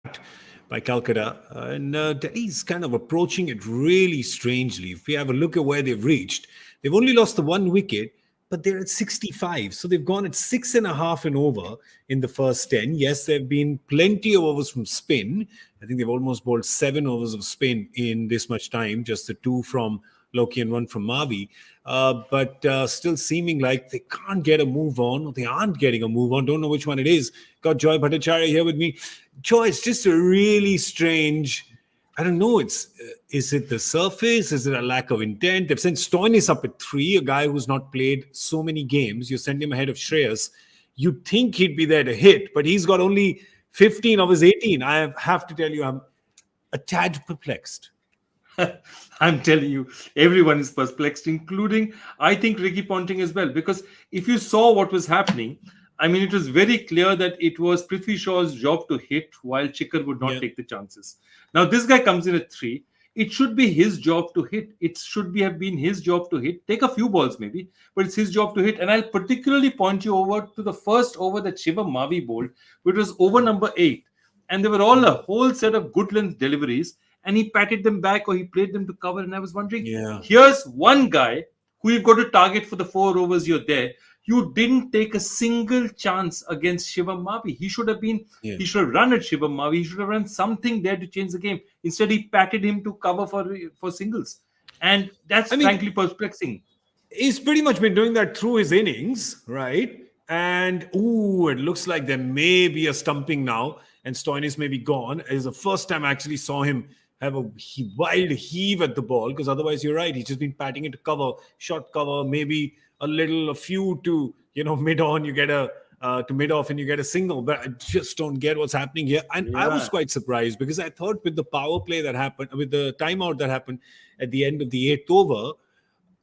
backed by Calcutta. And Delhi's kind of approaching it really strangely. If we have a look at where they've reached, they've only lost the one wicket, but they're at 65. So they've gone at 6.5 and over in the first 10. Yes, there have been plenty of overs from spin. I think they've almost bowled 7 overs of spin in this much time, just the two from Loki and one from Mavi. But still seeming like they can't get a move on, or they aren't getting a move on. Don't know which one it is. Got Joy Bhattacharya here with me. Joy, it's just a really strange. I don't know. Is it the surface? Is it a lack of intent? They've sent Stoinis up at 3, a guy who's not played so many games. You send him ahead of Shreyas. You'd think he'd be there to hit, but he's got only 15 of his 18. I have to tell you, I'm a tad perplexed. I'm telling you, everyone is perplexed, including, I think, Ricky Ponting as well. Because if you saw what was happening, I mean, it was very clear that it was Prithvi Shaw's job to hit while Chicker would not take the chances. Now, this guy comes in at 3. It should be his job to hit. It should have been his job to hit. Take a few balls maybe, but it's his job to hit. And I'll particularly point you over to the first over that Shivam Mavi bowled, which was over number 8. And they were all a whole set of good length deliveries. And he patted them back or he played them to cover. And I was wondering, here's one guy who you've got to target for the 4 overs you're there. You didn't take a single chance against Shivam Mavi. He should have he should have run at Shivam Mavi. He should have run something there to change the game. Instead, he patted him to cover for singles. And that's frankly perplexing. He's pretty much been doing that through his innings, right? And, it looks like there may be a stumping now. And Stoinis may be gone. It's the first time I actually saw him have a wild heave at the ball, because otherwise you're right, he's just been patting it to cover, short cover, maybe a few to mid on, you get to mid off and you get a single. But I just don't get what's happening here. And I was quite surprised, because I thought with the power play that happened, with the timeout that happened at the end of the 8th over,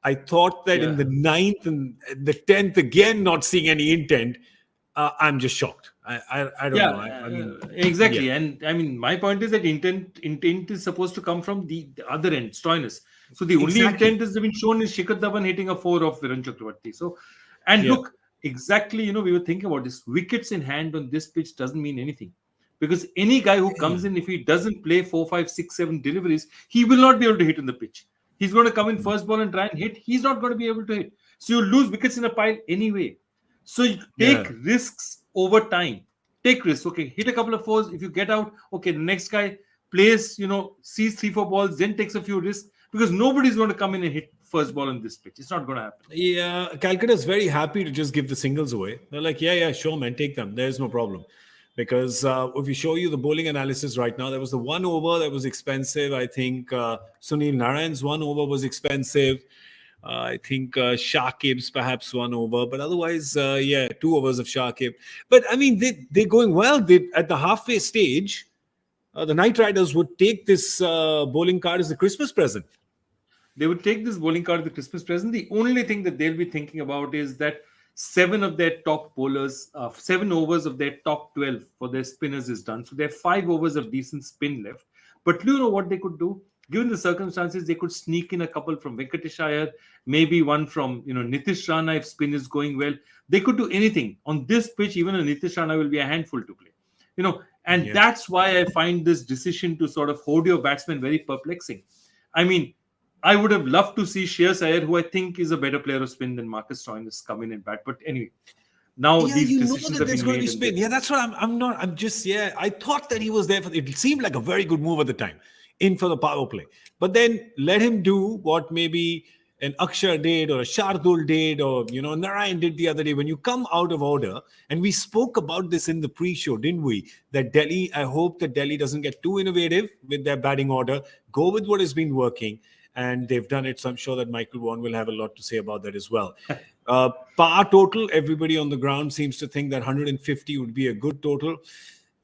I thought that in the 9th and the 10th, again not seeing any intent, I'm just shocked. I don't know. I mean, exactly. And I mean, my point is that intent is supposed to come from the other end, Stoinis. So the only intent has been shown is Shikhar Dhawan hitting a 4 off Viren Chakravarti. So, and look, exactly, we were thinking about this. Wickets in hand on this pitch doesn't mean anything. Because any guy who comes in, if he doesn't play 4, 5, 6, 7 deliveries, he will not be able to hit on the pitch. He's going to come in first ball and try and hit. He's not going to be able to hit. So you lose wickets in a pile anyway. So you take risks over time. Take risks. Okay, hit a couple of 4s. If you get out, okay, the next guy plays, sees 3, 4 balls, then takes a few risks, because nobody's going to come in and hit first ball on this pitch. It's not going to happen. Yeah, Calcutta is very happy to just give the singles away. They're like, yeah, sure, man, take them. There's no problem. Because if we show you the bowling analysis right now, there was the 1 over that was expensive. I think Sunil Narayan's 1 over was expensive. I think Shakib's perhaps 1 over, but otherwise, 2 overs of Shakib. But I mean, they're going well. At the halfway stage, the Knight Riders would take this bowling card as a Christmas present. They would take this bowling card as a Christmas present. The only thing that they'll be thinking about is that 7 of their top bowlers, 7 overs of their top 12 for their spinners is done. So they have 5 overs of decent spin left. But do you know what they could do? Given the circumstances, they could sneak in a couple from Venkatesh Iyer, maybe one from Nitish Rana if spin is going well. They could do anything. On this pitch, even a Nitish Rana will be a handful to play. And that's why I find this decision to sort of hold your batsman very perplexing. I mean, I would have loved to see Shreyas Iyer, who I think is a better player of spin than Marcus Stoinis, come in and bat. But anyway, now these decisions have been made. Spin. Yeah, that's what I'm just, I thought that he was there it seemed like a very good move at the time, in for the power play. But then let him do what maybe an Akshar did or a Shardul did or, Narayan did the other day. When you come out of order, and we spoke about this in the pre-show, didn't we? That I hope that Delhi doesn't get too innovative with their batting order. Go with what has been working. And they've done it. So I'm sure that Michael Vaughan will have a lot to say about that as well. Par total, everybody on the ground seems to think that 150 would be a good total.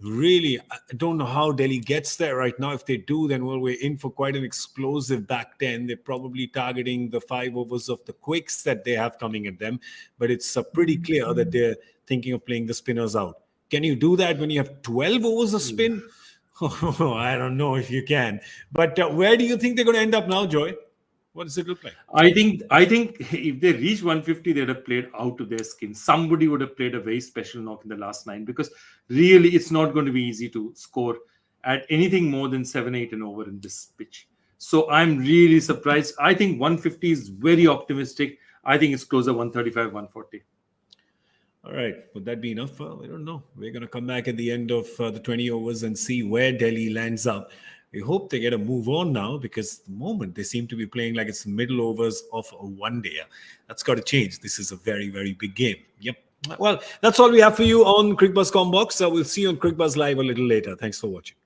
Really, I don't know how Delhi gets there right now. If they do, then we're in for quite an explosive back 10. They're probably targeting the 5 overs of the quicks that they have coming at them. But it's pretty clear that they're thinking of playing the spinners out. Can you do that when you have 12 overs of spin? Oh, I don't know if you can. But where do you think they're going to end up now, Joy? What does it look like? I think if they reach 150, they'd have played out of their skin. Somebody would have played a very special knock in the last 9, because really it's not going to be easy to score at anything more than 7-8 and over in this pitch. So I'm really surprised. I think 150 is very optimistic. I think it's closer 135, 140. All right. Would that be enough? Well, we don't know. We're going to come back at the end of the 20 overs and see where Delhi lands up. We hope they get a move on now, because at the moment they seem to be playing like it's the middle overs of a one-day. That's got to change. This is a very, very big game. Yep. Well, that's all we have for you on Cricbuzz Comm Box. We'll see you on Cricbuzz Live a little later. Thanks for watching.